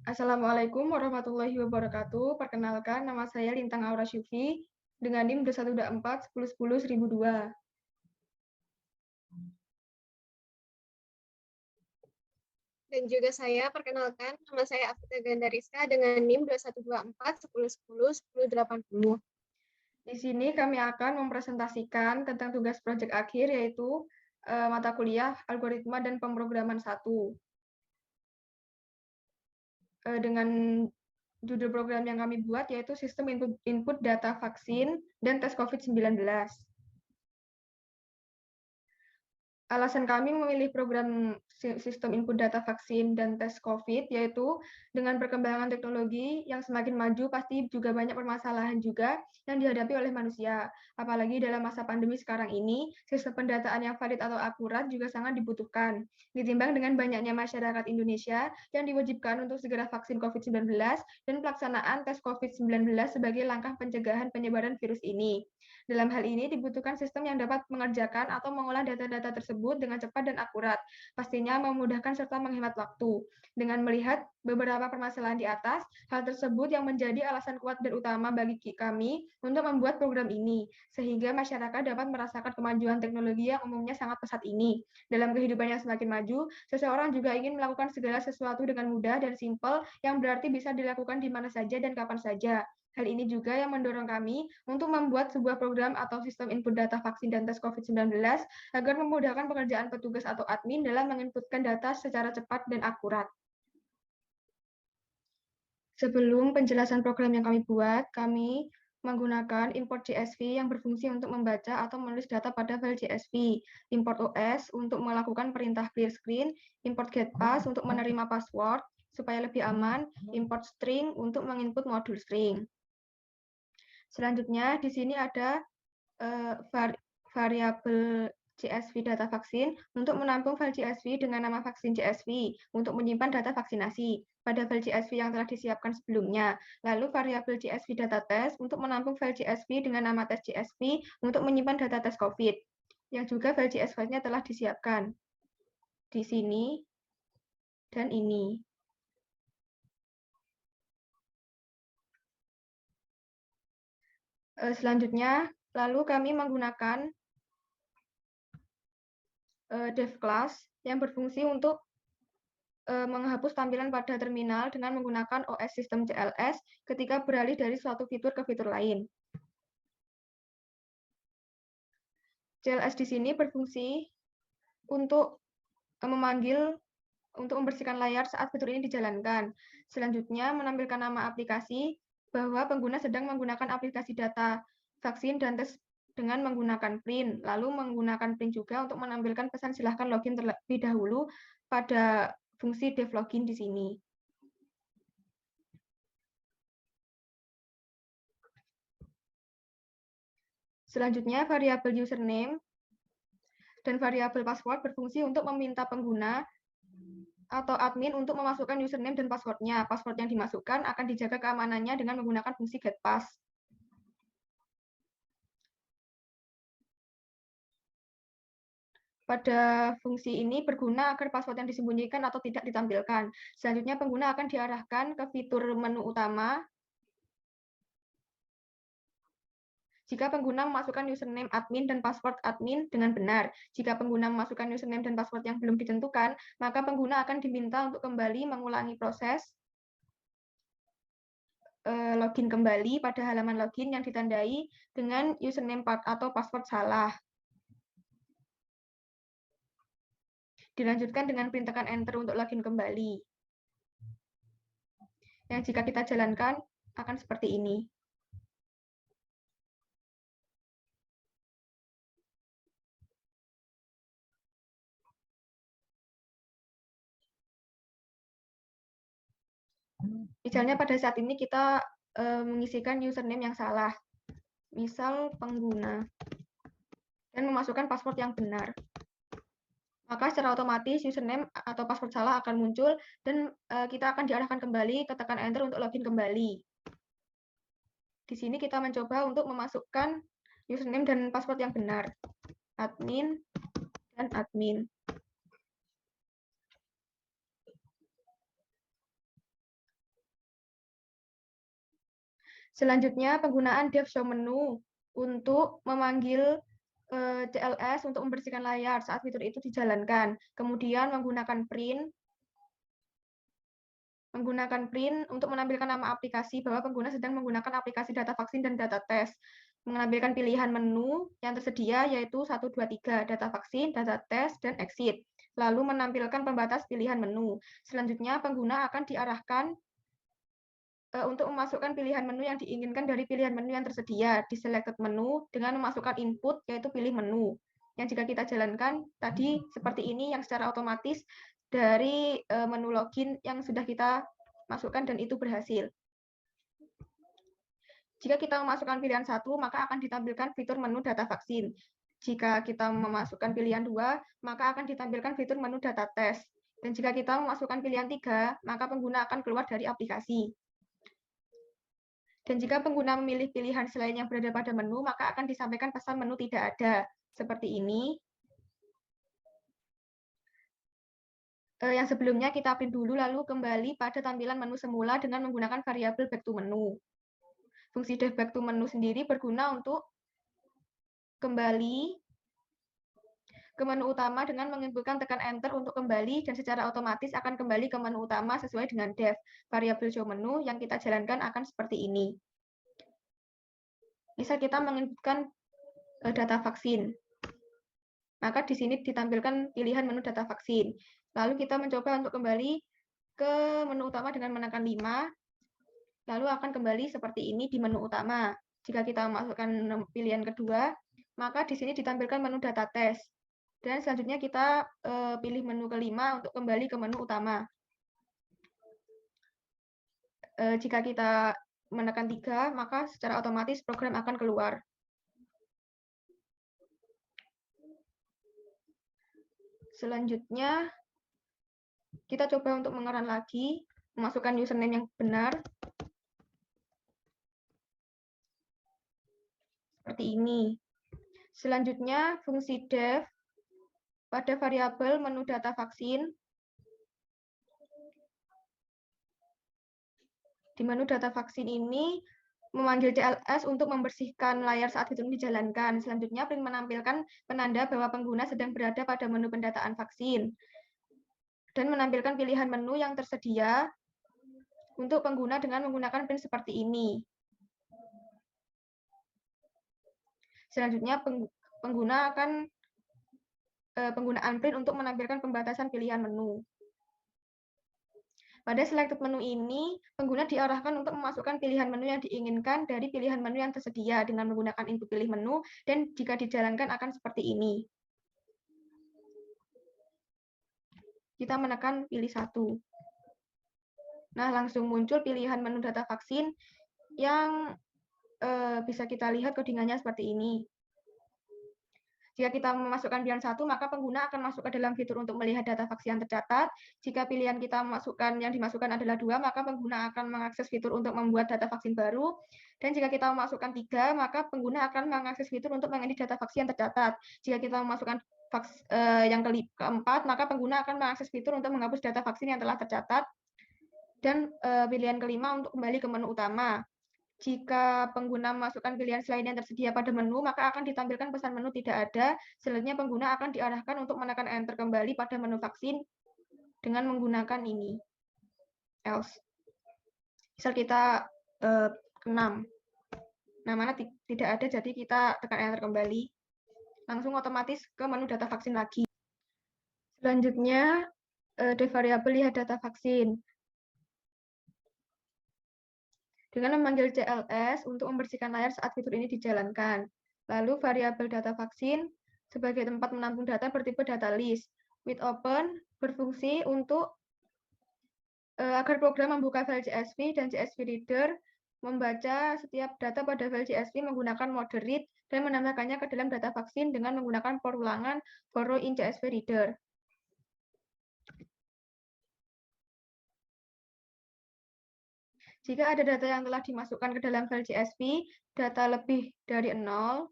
Assalamualaikum warahmatullahi wabarakatuh. Perkenalkan, nama saya Lintang Aura Syufi dengan NIM 2124 1010 1002. Dan juga saya perkenalkan, nama saya Afita Gandariska dengan NIM 2124 1010 1080. Di sini kami akan mempresentasikan tentang tugas proyek akhir, yaitu mata kuliah Algoritma dan Pemrograman 1. Dengan judul program yang kami buat yaitu Sistem Input Data Vaksin dan Tes COVID-19. Alasan kami memilih program sistem input data vaksin dan tes COVID, yaitu dengan perkembangan teknologi yang semakin maju, pasti juga banyak permasalahan juga yang dihadapi oleh manusia. Apalagi dalam masa pandemi sekarang ini, sistem pendataan yang valid atau akurat juga sangat dibutuhkan. Ditimbang dengan banyaknya masyarakat Indonesia yang diwajibkan untuk segera vaksin COVID-19 dan pelaksanaan tes COVID-19 sebagai langkah pencegahan penyebaran virus ini. Dalam hal ini dibutuhkan sistem yang dapat mengerjakan atau mengolah data-data tersebut dengan cepat dan akurat, pastinya memudahkan serta menghemat waktu. Dengan melihat beberapa permasalahan di atas, hal tersebut yang menjadi alasan kuat dan utama bagi kami untuk membuat program ini, sehingga masyarakat dapat merasakan kemajuan teknologi yang umumnya sangat pesat ini. Dalam kehidupan yang semakin maju, seseorang juga ingin melakukan segala sesuatu dengan mudah dan simpel, yang berarti bisa dilakukan di mana saja dan kapan saja. Hal ini juga yang mendorong kami untuk membuat sebuah program atau sistem input data vaksin dan tes COVID-19 agar memudahkan pekerjaan petugas atau admin dalam menginputkan data secara cepat dan akurat. Sebelum penjelasan program yang kami buat, kami menggunakan import CSV yang berfungsi untuk membaca atau menulis data pada file CSV, import OS untuk melakukan perintah clear screen, import getPass untuk menerima password supaya lebih aman, import string untuk menginput modul string. Selanjutnya, di sini ada variabel CSV data vaksin untuk menampung file CSV dengan nama vaksin CSV untuk menyimpan data vaksinasi pada file CSV yang telah disiapkan sebelumnya. Lalu variabel CSV data tes untuk menampung file CSV dengan nama tes CSV untuk menyimpan data tes COVID, yang juga file CSV-nya telah disiapkan di sini dan ini. Selanjutnya, lalu kami menggunakan dev class yang berfungsi untuk menghapus tampilan pada terminal dengan menggunakan OS sistem CLS ketika beralih dari suatu fitur ke fitur lain. CLS di sini berfungsi untuk memanggil untuk membersihkan layar saat fitur ini dijalankan. Selanjutnya, menampilkan nama aplikasi bahwa pengguna sedang menggunakan aplikasi data vaksin dan tes dengan menggunakan print. Lalu menggunakan print juga untuk menampilkan pesan silahkan login terlebih dahulu pada fungsi dev login di sini. Selanjutnya, variabel username dan variabel password berfungsi untuk meminta pengguna atau admin untuk memasukkan username dan password-nya. Password yang dimasukkan akan dijaga keamanannya dengan menggunakan fungsi getPass. Pada fungsi ini berguna agar password yang disembunyikan atau tidak ditampilkan. Selanjutnya, pengguna akan diarahkan ke fitur menu utama jika pengguna memasukkan username admin dan password admin dengan benar. Jika pengguna memasukkan username dan password yang belum ditentukan, maka pengguna akan diminta untuk kembali mengulangi proses login kembali pada halaman login yang ditandai dengan username atau password salah. Dilanjutkan dengan print tekan enter untuk login kembali. Yang jika kita jalankan akan seperti ini. Misalnya pada saat ini kita mengisikan username yang salah, misal pengguna, dan memasukkan password yang benar. Maka secara otomatis username atau password salah akan muncul dan kita akan diarahkan kembali ke tekan enter untuk login kembali. Di sini kita mencoba untuk memasukkan username dan password yang benar. Admin dan admin. Selanjutnya, penggunaan dev show menu untuk memanggil CLS untuk membersihkan layar saat fitur itu dijalankan. Kemudian menggunakan print untuk menampilkan nama aplikasi bahwa pengguna sedang menggunakan aplikasi data vaksin dan data tes. Mengambilkan pilihan menu yang tersedia yaitu 1, 2, 3, data vaksin, data tes, dan exit. Lalu menampilkan pembatas pilihan menu. Selanjutnya, pengguna akan diarahkan untuk memasukkan pilihan menu yang diinginkan dari pilihan menu yang tersedia di selected menu dengan memasukkan input yaitu pilih menu. Yang jika kita jalankan tadi seperti ini yang secara otomatis dari menu login yang sudah kita masukkan dan itu berhasil. Jika kita memasukkan pilihan 1, maka akan ditampilkan fitur menu data vaksin. Jika kita memasukkan pilihan 2, maka akan ditampilkan fitur menu data tes. Dan jika kita memasukkan pilihan 3, maka pengguna akan keluar dari aplikasi. Dan jika pengguna memilih pilihan selain yang berada pada menu, maka akan disampaikan pesan menu tidak ada. Seperti ini. Yang sebelumnya kita print dulu, lalu kembali pada tampilan menu semula dengan menggunakan variabel back to menu. Fungsi def back to menu sendiri berguna untuk kembali ke menu utama dengan menginputkan tekan enter untuk kembali, dan secara otomatis akan kembali ke menu utama sesuai dengan def. Variabel show menu yang kita jalankan akan seperti ini. Misal kita menginputkan data vaksin, maka di sini ditampilkan pilihan menu data vaksin. Lalu kita mencoba untuk kembali ke menu utama dengan menekan 5, lalu akan kembali seperti ini di menu utama. Jika kita masukkan pilihan kedua, maka di sini ditampilkan menu data tes. Dan selanjutnya kita pilih menu kelima untuk kembali ke menu utama. Jika kita menekan 3, maka secara otomatis program akan keluar. Selanjutnya, kita coba untuk mengeran lagi, memasukkan username yang benar. Seperti ini. Selanjutnya, fungsi def pada variabel menu data vaksin. Di menu data vaksin ini memanggil CLS untuk membersihkan layar saat fitur dijalankan. Selanjutnya, print menampilkan penanda bahwa pengguna sedang berada pada menu pendataan vaksin. Dan menampilkan pilihan menu yang tersedia untuk pengguna dengan menggunakan print seperti ini. Selanjutnya, pengguna akan penggunaan print untuk menampilkan pembatasan pilihan menu. Pada selected menu ini, pengguna diarahkan untuk memasukkan pilihan menu yang diinginkan dari pilihan menu yang tersedia dengan menggunakan input pilih menu, dan jika dijalankan akan seperti ini. Kita menekan pilih 1. Nah, langsung muncul pilihan menu data vaksin yang bisa kita lihat codingannya seperti ini. Jika kita memasukkan pilihan 1, maka pengguna akan masuk ke dalam fitur untuk melihat data vaksin yang tercatat. Jika pilihan kita yang dimasukkan adalah 2, maka pengguna akan mengakses fitur untuk membuat data vaksin baru. Dan jika kita memasukkan 3, maka pengguna akan mengakses fitur untuk mengedit data vaksin yang tercatat. Jika kita memasukkan yang keempat, maka pengguna akan mengakses fitur untuk menghapus data vaksin yang telah tercatat. Dan pilihan kelima untuk kembali ke menu utama. Jika pengguna memasukkan pilihan selain yang tersedia pada menu, maka akan ditampilkan pesan menu tidak ada. Selanjutnya, pengguna akan diarahkan untuk menekan enter kembali pada menu vaksin dengan menggunakan ini. Else. Misal kita 6. Namanya tidak ada, jadi kita tekan enter kembali. Langsung otomatis ke menu data vaksin lagi. Selanjutnya, variabel lihat data vaksin. Dengan memanggil CLS untuk membersihkan layar saat fitur ini dijalankan. Lalu variabel data vaksin sebagai tempat menampung data bertipe data list. With open berfungsi untuk agar program membuka file CSV dan CSV Reader membaca setiap data pada file CSV menggunakan mode read dan menambahkannya ke dalam data vaksin dengan menggunakan for ulangan for row in CSV Reader. Jika ada data yang telah dimasukkan ke dalam file CSV, data lebih dari 0,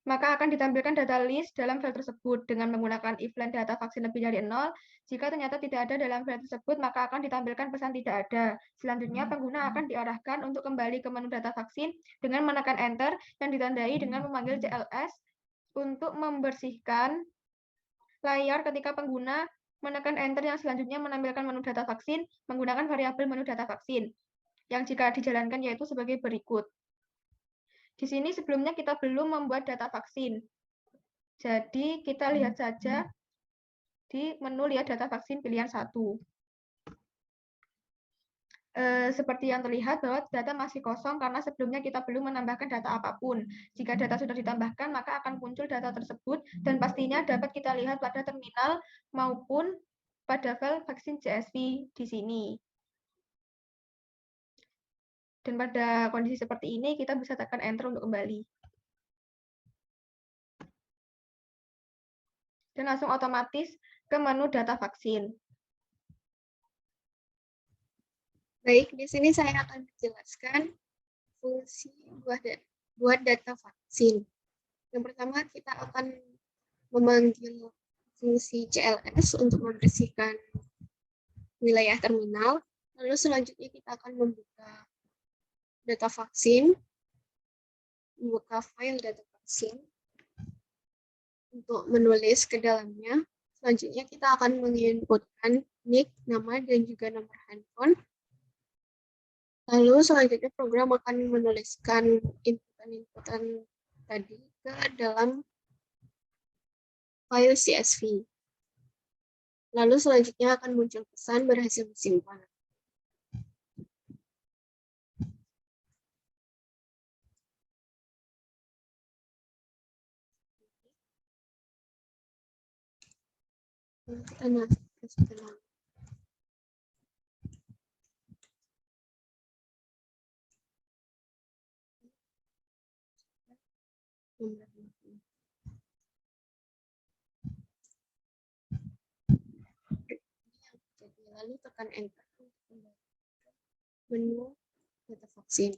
maka akan ditampilkan data list dalam file tersebut dengan menggunakan if len data vaksin lebih dari 0. Jika ternyata tidak ada dalam file tersebut, maka akan ditampilkan pesan tidak ada. Selanjutnya, pengguna akan diarahkan untuk kembali ke menu data vaksin dengan menekan enter yang ditandai dengan memanggil CLS untuk membersihkan layar ketika pengguna menekan enter yang selanjutnya menampilkan menu data vaksin menggunakan variabel menu data vaksin, yang jika dijalankan yaitu sebagai berikut. Di sini sebelumnya kita belum membuat data vaksin. Jadi kita lihat saja di menu lihat data vaksin pilihan 1. Seperti yang terlihat bahwa data masih kosong karena sebelumnya kita belum menambahkan data apapun. Jika data sudah ditambahkan, maka akan muncul data tersebut dan pastinya dapat kita lihat pada terminal maupun pada file vaksin CSV di sini. Dan pada kondisi seperti ini, kita bisa tekan enter untuk kembali. Dan langsung otomatis ke menu data vaksin. Baik, di sini saya akan menjelaskan fungsi buat data vaksin. Yang pertama, kita akan memanggil fungsi CLS untuk membersihkan wilayah terminal. Lalu selanjutnya kita akan membuka data vaksin, membuka file data vaksin untuk menulis ke dalamnya. Selanjutnya kita akan menginputkan nick, nama, dan juga nomor handphone. Lalu selanjutnya program akan menuliskan inputan-inputan tadi ke dalam file CSV. Lalu selanjutnya akan muncul pesan berhasil disimpan. Kita masuk ke setelah. Lalu tekan enter untuk kembali ke menu data vaksin.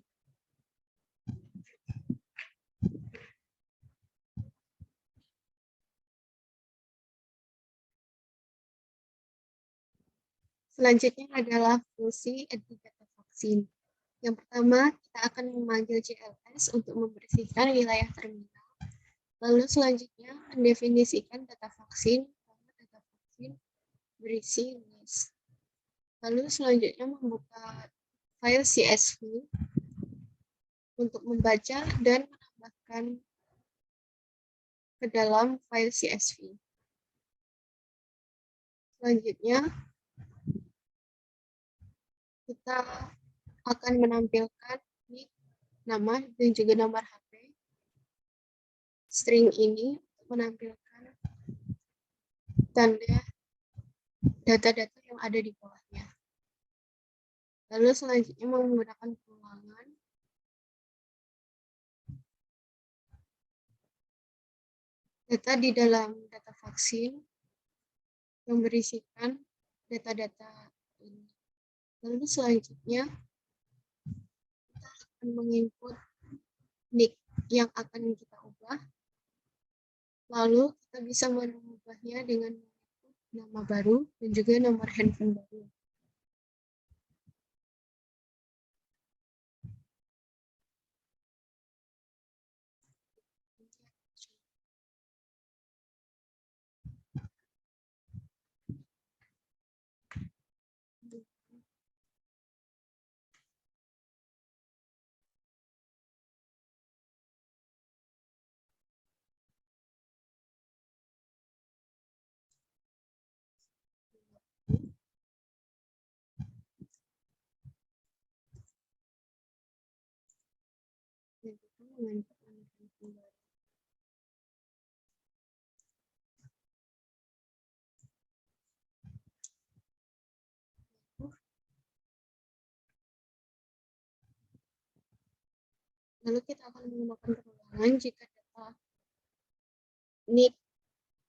Selanjutnya adalah fungsi edit data vaksin. Yang pertama, kita akan memanggil CLS untuk membersihkan wilayah terminal. Lalu selanjutnya, mendefinisikan data vaksin, data vaksin berisi list. Lalu selanjutnya membuka file CSV untuk membaca dan menambahkan ke dalam file CSV. Selanjutnya, kita akan menampilkan nick, nama, dan juga nomor HP. String ini menampilkan tanda data-data yang ada di bawahnya. Lalu selanjutnya menggunakan pengulangan. Data di dalam data vaksin yang berisikan data-data ini. Lalu selanjutnya kita akan menginput nick yang akan kita ubah. Lalu kita bisa mengubahnya dengan nama baru dan juga nomor handphone baru. Lalu kita akan menggunakan pengulangan jika data nick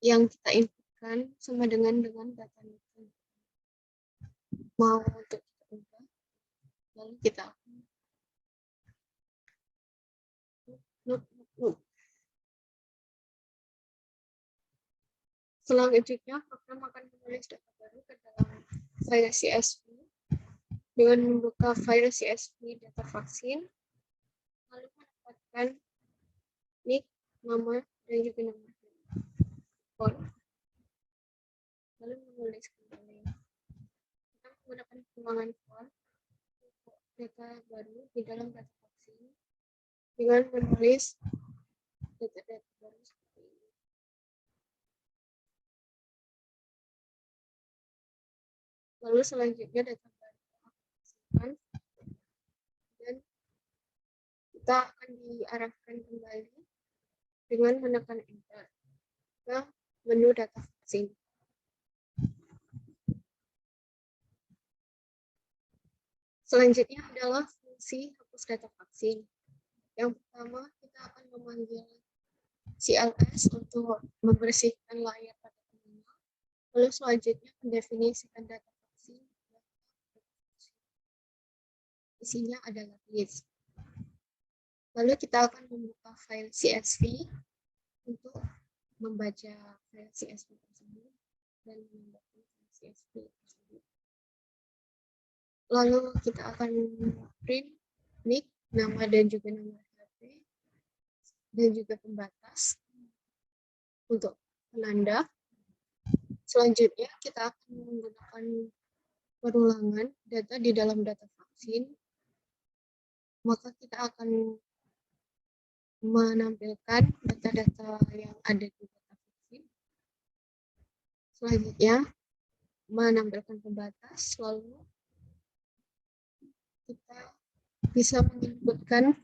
yang kita inputkan sama dengan data nick mau untuk kita ubah. Lalu kita akan Selanjutnya, program akan menulis data baru ke dalam file CSV dengan membuka file CSV data vaksin, lalu menempatkan nick, nama, dan juga nomor handphone, lalu menulis kembali. Kita menggunakan perkembangan form untuk data baru di dalam data vaksin dengan menulis data-data baru seperti ini. Lalu selanjutnya data baru akan disimpan dan kita akan diarahkan kembali dengan menekan enter ke menu data vaksin. Selanjutnya adalah fungsi hapus data vaksin. Yang pertama, kita akan memanggil CLS untuk membersihkan layar pada terminal. Lalu selanjutnya mendefinisikan data vaksin. Isinya adalah list. Lalu kita akan membuka file CSV untuk membaca file CSV tersebut dan menambahkan file CSV tersebut. Lalu kita akan print nick, nama dan juga nomor HP dan juga pembatas untuk penanda. Selanjutnya kita akan menggunakan perulangan data di dalam data vaksin. Maka kita akan menampilkan data-data yang ada di data vaksin. Selanjutnya menampilkan pembatas, lalu kita bisa menyebutkan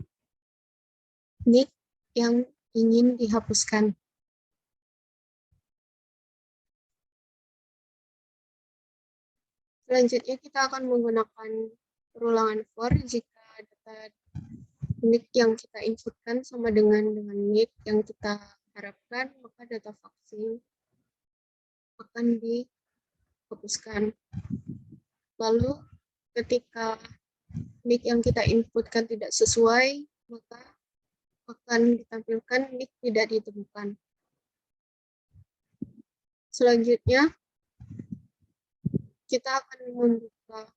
nick yang ingin dihapuskan. Selanjutnya kita akan menggunakan perulangan for jika data nick yang kita inputkan sama dengan nick yang kita harapkan, maka data vaksin akan dihapuskan. Lalu ketika nick yang kita inputkan tidak sesuai, maka akan ditampilkan nick tidak ditemukan. Selanjutnya, kita akan membuka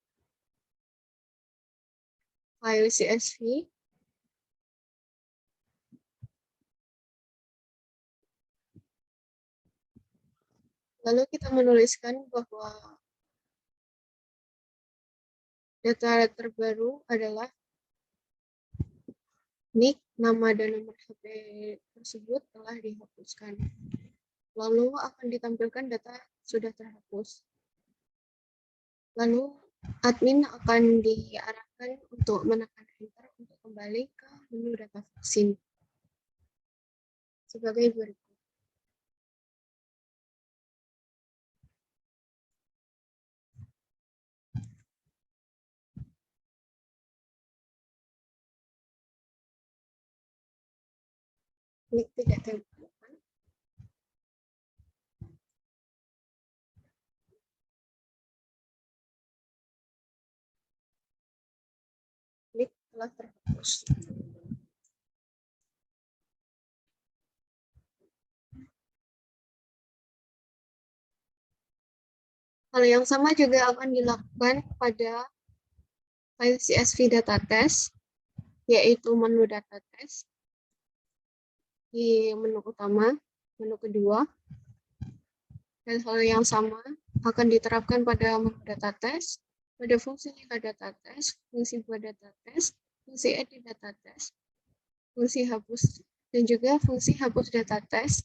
file CSV. Lalu kita menuliskan bahwa data terbaru adalah nick, nama, dan nomor HP tersebut telah dihapuskan. Lalu akan ditampilkan data sudah terhapus. Lalu admin akan diarahkan untuk menekan enter untuk kembali ke menu data vaksin sebagai berikut. Ini tidak terbuka. Ini telah terhapus. Hal yang sama juga akan dilakukan pada file CSV data test, yaitu menu data test di menu utama, menu kedua. Dan hal yang sama akan diterapkan pada menu data test, pada fungsi jika data test, fungsi buat data test, fungsi edit data test, fungsi hapus, dan juga fungsi hapus data test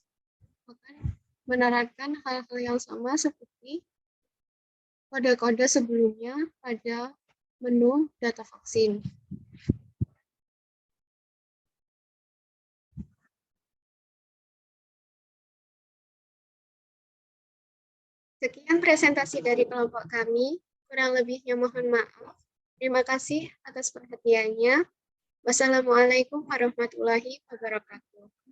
akan menerapkan hal-hal yang sama seperti kode-kode sebelumnya pada menu data vaksin. Sekian presentasi dari kelompok kami. Kurang lebihnya mohon maaf. Terima kasih atas perhatiannya. Wassalamualaikum warahmatullahi wabarakatuh.